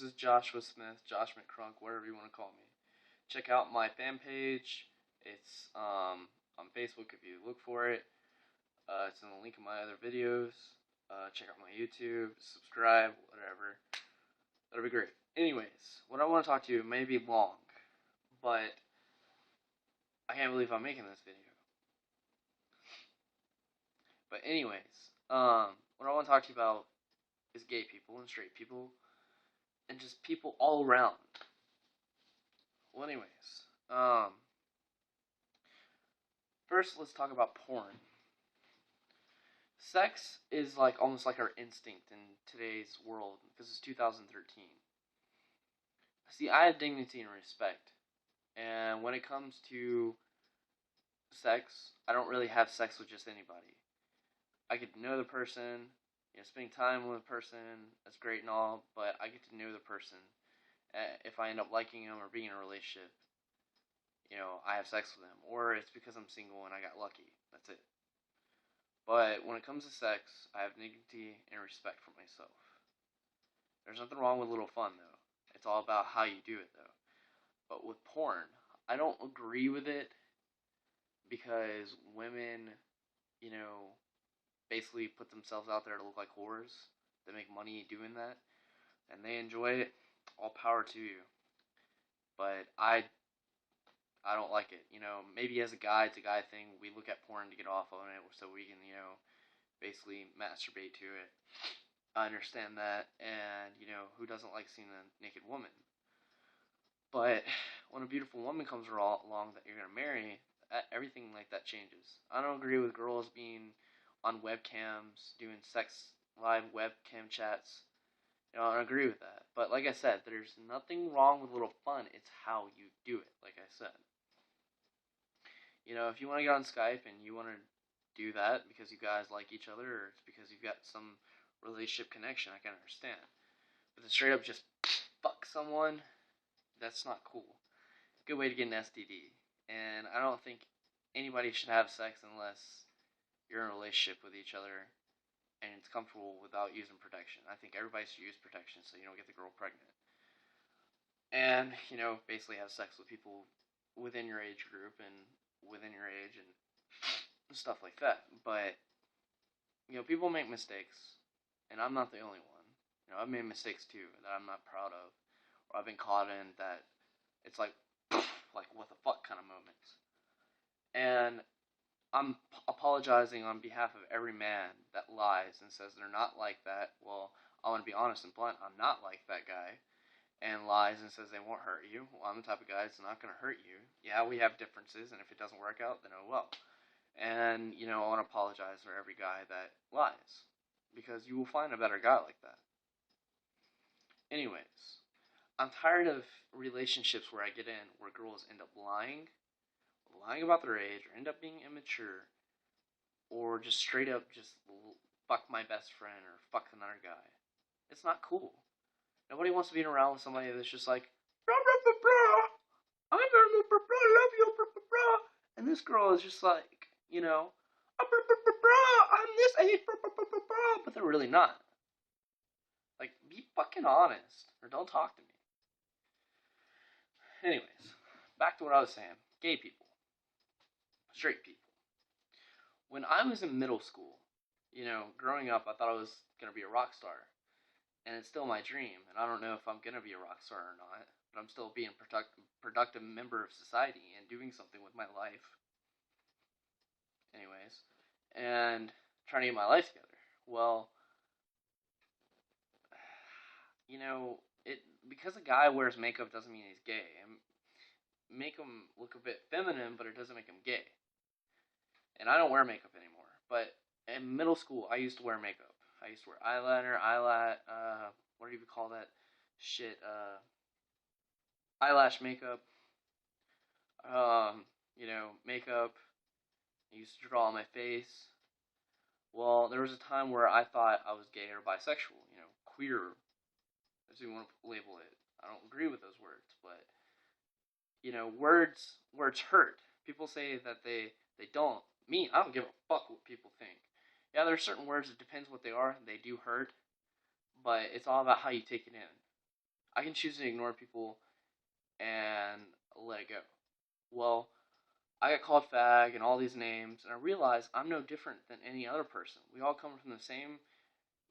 This is Joshua Smith, JoshxMcCrunk, whatever you want to call me. Check out my fan page. It's on Facebook if you look for it. It's in the link in my other videos. Check out my YouTube, subscribe, whatever. That'll be great. Anyways, what I want to talk to you may be long, but I can't believe I'm making this video. But anyways, what I want to talk to you about is gay people and straight people and just people all around. Well, anyways, first let's talk about porn. Sex is like almost like our instinct in today's world because it's 2013. See, I have dignity and respect, and when it comes to sex, I don't really have sex with just anybody. I get to know the person, spending time with a person, that's great and all, but I get to know the person. If I end up liking them or being in a relationship, I have sex with them. Or it's because I'm single and I got lucky. That's it. But when it comes to sex, I have dignity and respect for myself. There's nothing wrong with a little fun, though. It's all about how you do it, though. But with porn, I don't agree with it because women, basically put themselves out there to look like whores. They make money doing that, and they enjoy it. All power to you. But I don't like it. Maybe as a guy, it's a guy thing. We look at porn to get off on it so we can, basically masturbate to it. I understand that, and, who doesn't like seeing a naked woman? But when a beautiful woman comes along that you're going to marry, everything like that changes. I don't agree with girls being on webcams, doing live webcam chats. I don't agree with that. But like I said, there's nothing wrong with a little fun. It's how you do it, like I said. If you want to get on Skype and you want to do that because you guys like each other or it's because you've got some relationship connection, I can understand. But to straight up just fuck someone, that's not cool. Good way to get an STD. And I don't think anybody should have sex unless you're in a relationship with each other and it's comfortable without using protection. I think everybody should use protection so you don't get the girl pregnant. And, basically have sex with people within your age group and within your age and stuff like that. But, people make mistakes, and I'm not the only one. I've made mistakes too that I'm not proud of, or I've been caught in that it's like what the fuck kind of moments. And I'm apologizing on behalf of every man that lies and says they're not like that. Well, I want to be honest and blunt. I'm not like that guy. And lies and says they won't hurt you. Well, I'm the type of guy that's not going to hurt you. Yeah, we have differences, and if it doesn't work out, then oh well. And, I want to apologize for every guy that lies. Because you will find a better guy like that. Anyways, I'm tired of relationships where I get in where girls end up lying about their age, or end up being immature, or just straight up just fuck my best friend, or fuck another guy. It's not cool. Nobody wants to be around with somebody that's just like, blah, blah, blah, blah. I love you, blah, blah, blah. And this girl is just like, blah, blah, blah, blah. I'm this age, blah, blah, blah, blah, blah. But they're really not. Like, be fucking honest, or don't talk to me. Anyways, back to what I was saying. Gay people. Straight people. When I was in middle school, growing up, I thought I was going to be a rock star. And it's still my dream, and I don't know if I'm going to be a rock star or not, but I'm still being a productive member of society and doing something with my life. Anyways, and trying to get my life together. Well, because a guy wears makeup doesn't mean he's gay. Make him look a bit feminine, but it doesn't make him gay. And I don't wear makeup anymore, but in middle school, I used to wear makeup. I used to wear eyeliner, what do you call that shit, eyelash makeup, makeup. I used to draw on my face. Well, there was a time where I thought I was gay or bisexual, queer, as you want to label it. I don't agree with those words, but, words hurt. People say that they don't. Me, I don't give a fuck what people think. Yeah, there are certain words, it depends what they are, they do hurt, but it's all about how you take it in. I can choose to ignore people and let it go. Well, I got called fag and all these names, and I realize I'm no different than any other person. We all come from the same,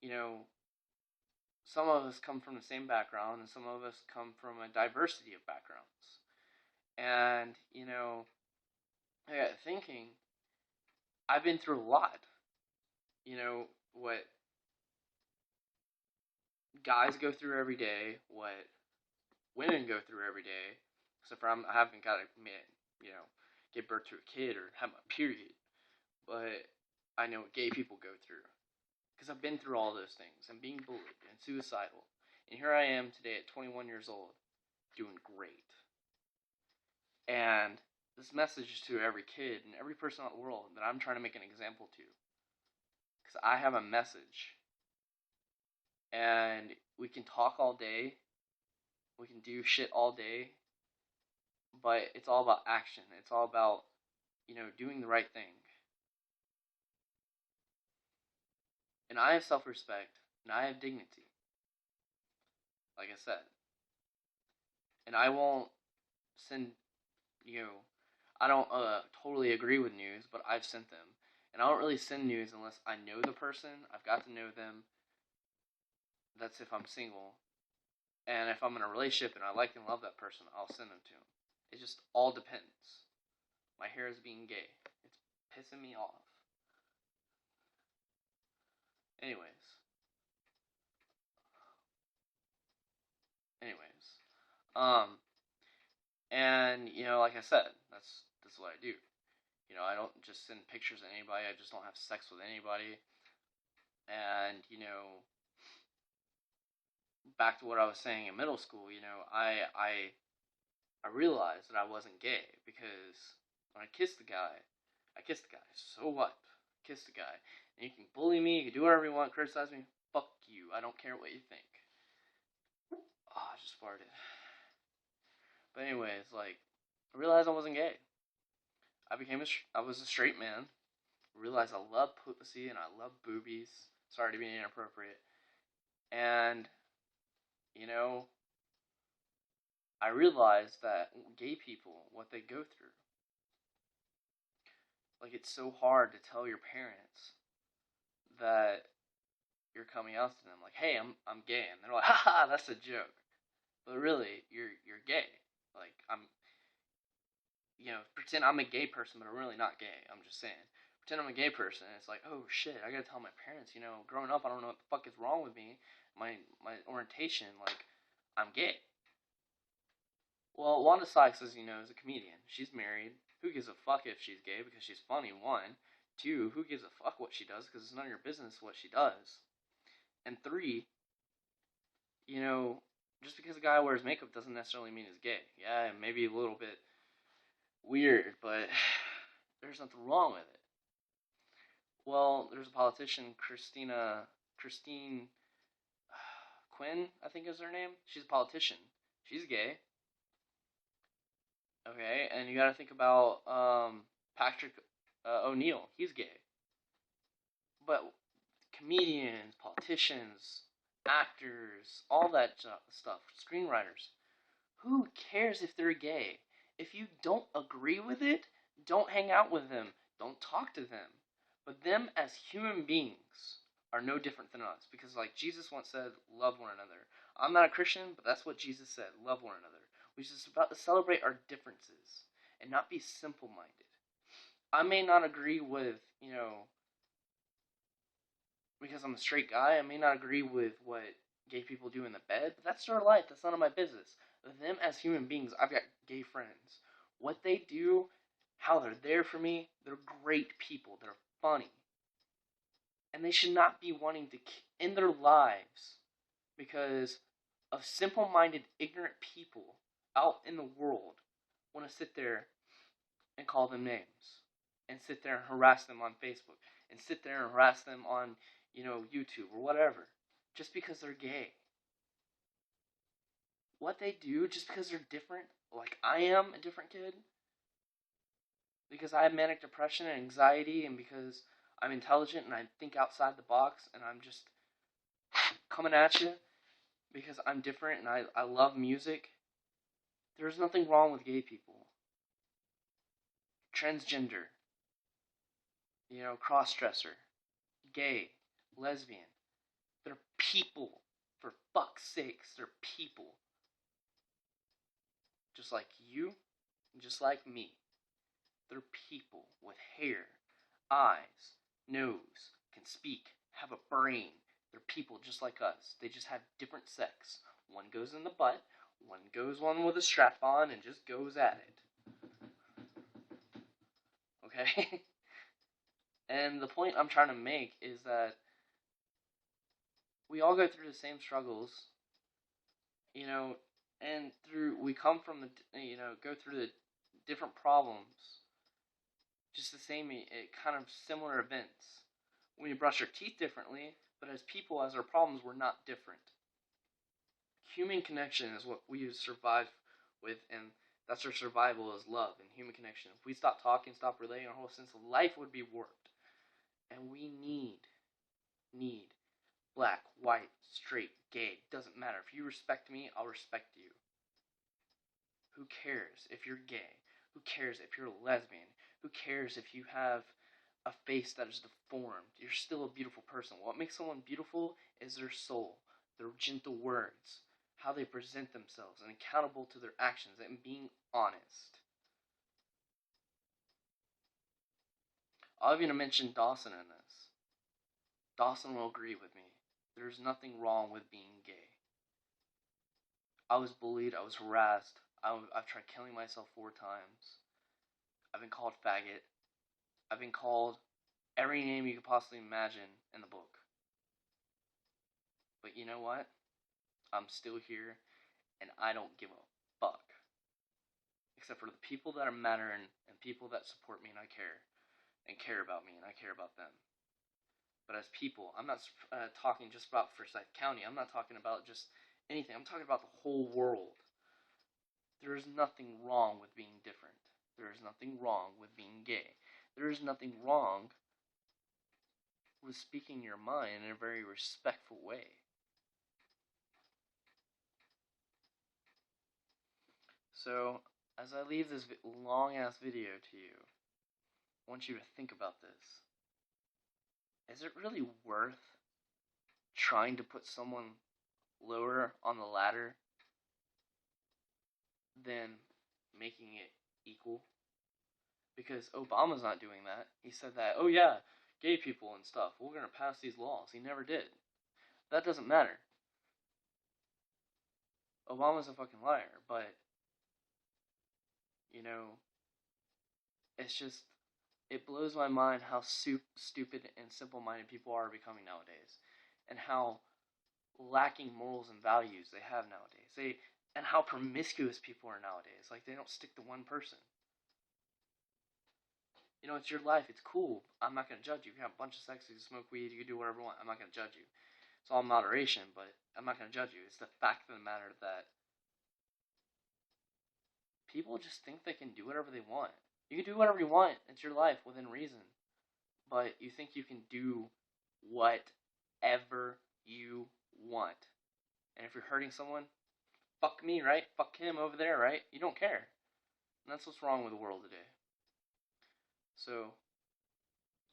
you know, some of us come from the same background, and some of us come from a diversity of backgrounds. And, I got thinking, I've been through a lot. What guys go through every day, what women go through every day, except for I haven't got to, give birth to a kid or have my period. But I know what gay people go through. Because I've been through all those things. I'm being bullied and suicidal. And here I am today at 21 years old, doing great. And this message is to every kid and every person in the world that I'm trying to make an example to. Because I have a message. And we can talk all day. We can do shit all day. But it's all about action. It's all about, doing the right thing. And I have self-respect. And I have dignity. Like I said. And I won't send, I don't totally agree with news, but I've sent them. And I don't really send news unless I know the person, I've got to know them. That's if I'm single. And if I'm in a relationship and I like and love that person, I'll send them to them. It just all depends. My hair is being gay. It's pissing me off. Anyways. And like I said, that's what I do. I don't just send pictures of anybody. I just don't have sex with anybody. And back to what I was saying in middle school, I realized that I wasn't gay because when I kissed the guy. So what? I kissed the guy. And you can bully me, you can do whatever you want, criticize me. Fuck you. I don't care what you think. Oh, I just farted. But anyways, I realized I wasn't gay. I was a straight man. I realized I love pussy and I love boobies. Sorry to be inappropriate. And, I realized that gay people, what they go through. It's so hard to tell your parents that you're coming out to them. Hey, I'm gay. And they're like, haha, that's a joke. But really, you're gay. I'm, pretend I'm a gay person, but I'm really not gay. I'm just saying. Pretend I'm a gay person, and it's like, oh shit, I gotta tell my parents, growing up, I don't know what the fuck is wrong with me. My orientation, I'm gay. Well, Wanda Sykes, as you know, is a comedian. She's married. Who gives a fuck if she's gay? Because she's funny, one. Two, who gives a fuck what she does? Because it's none of your business what she does. And three, just because a guy wears makeup doesn't necessarily mean he's gay. Yeah, maybe a little bit weird, but there's nothing wrong with it. Well, there's a politician, Christine Quinn, I think is her name. She's a politician. She's gay. Okay, and you gotta think about Patrick O'Neill. He's gay. But comedians, politicians, actors, all that stuff, screenwriters, who cares if they're gay? If you don't agree with it, don't hang out with them. Don't talk to them. But them as human beings are no different than us. Because Jesus once said, love one another. I'm not a Christian, but that's what Jesus said, love one another. We should celebrate our differences and not be simple-minded. I may not agree with, because I'm a straight guy, I may not agree with what gay people do in the bed, but that's their life. That's none of my business. Them as human beings, I've got gay friends. What they do, how they're there for me, they're great people. They're funny. And they should not be wanting to end their lives because of simple-minded, ignorant people out in the world want to sit there and call them names and sit there and harass them on Facebook and sit there and harass them on, YouTube or whatever just because they're gay. What they do just because they're different, like I am a different kid, because I have manic depression and anxiety and because I'm intelligent and I think outside the box and I'm just coming at you, because I'm different and I love music, there's nothing wrong with gay people. Transgender, cross-dresser, gay, lesbian. They're people. For fuck's sakes, they're people. Just like you, just like me. They're people with hair, eyes, nose, can speak, have a brain. They're people just like us. They just have different sex. One goes in the butt, one goes on with a strap on and just goes at it. Okay? And the point I'm trying to make is that we all go through the same struggles, and we come from go through the different problems, just the same, kind of similar events. We brush our teeth differently, but as people, as our problems, we're not different. Human connection is what we survive with, and that's our survival is love and human connection. If we stop talking, stop relating, our whole sense of life would be warped. And we need black, white, straight, gay, doesn't matter. If you respect me, I'll respect you. Who cares if you're gay? Who cares if you're a lesbian? Who cares if you have a face that is deformed? You're still a beautiful person. What makes someone beautiful is their soul, their gentle words, how they present themselves, and accountable to their actions, and being honest. I'll even mention Dawson in this. Dawson will agree with me. There's nothing wrong with being gay. I was bullied. I was harassed. I've tried killing myself 4 times. I've been called faggot. I've been called every name you could possibly imagine in the book. But you know what? I'm still here, and I don't give a fuck. Except for the people that matter and people that support me and I care about me and I care about them. But as people, I'm not talking just about Forsyth County. I'm not talking about just anything. I'm talking about the whole world. There is nothing wrong with being different. There is nothing wrong with being gay. There is nothing wrong with speaking your mind in a very respectful way. So, as I leave this long-ass video to you, I want you to think about this. Is it really worth trying to put someone lower on the ladder than making it equal? Because Obama's not doing that. He said that, oh yeah, gay people and stuff, we're going to pass these laws. He never did. That doesn't matter. Obama's a fucking liar, but, it's just, it blows my mind how stupid and simple-minded people are becoming nowadays, and how lacking morals and values they have nowadays. And how promiscuous people are nowadays. Like, they don't stick to one person. It's your life. It's cool. I'm not going to judge you. You can have a bunch of sex, you can smoke weed, you can do whatever you want. I'm not going to judge you. It's all moderation, but I'm not going to judge you. It's the fact of the matter that people just think they can do whatever they want. You can do whatever you want. It's your life within reason. But you think you can do whatever you want. And if you're hurting someone, fuck me, right? Fuck him over there, right? You don't care. And that's what's wrong with the world today. So,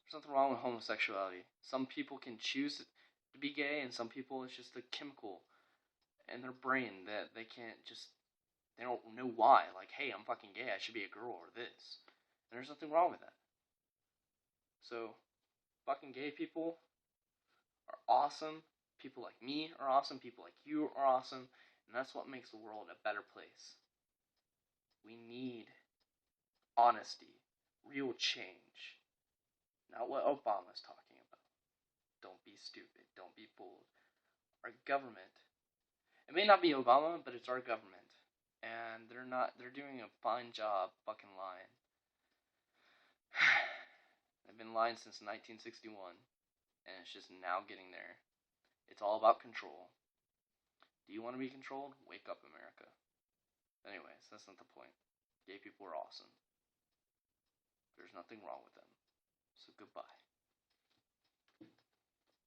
there's nothing wrong with homosexuality. Some people can choose to be gay, and some people it's just a chemical in their brain that they don't know why. Like, hey, I'm fucking gay, I should be a girl or this. And there's nothing wrong with that. So, fucking gay people are awesome. People like me are awesome. People like you are awesome. And that's what makes the world a better place. We need honesty, real change. Not what Obama's talking about. Don't be stupid. Don't be fooled. Our government, it may not be Obama, but it's our government. And they're doing a fine job fucking lying. They've been lying since 1961, and it's just now getting there. It's all about control. Do you want to be controlled? Wake up, America. Anyways, that's not the point. Gay people are awesome. There's nothing wrong with them. So goodbye.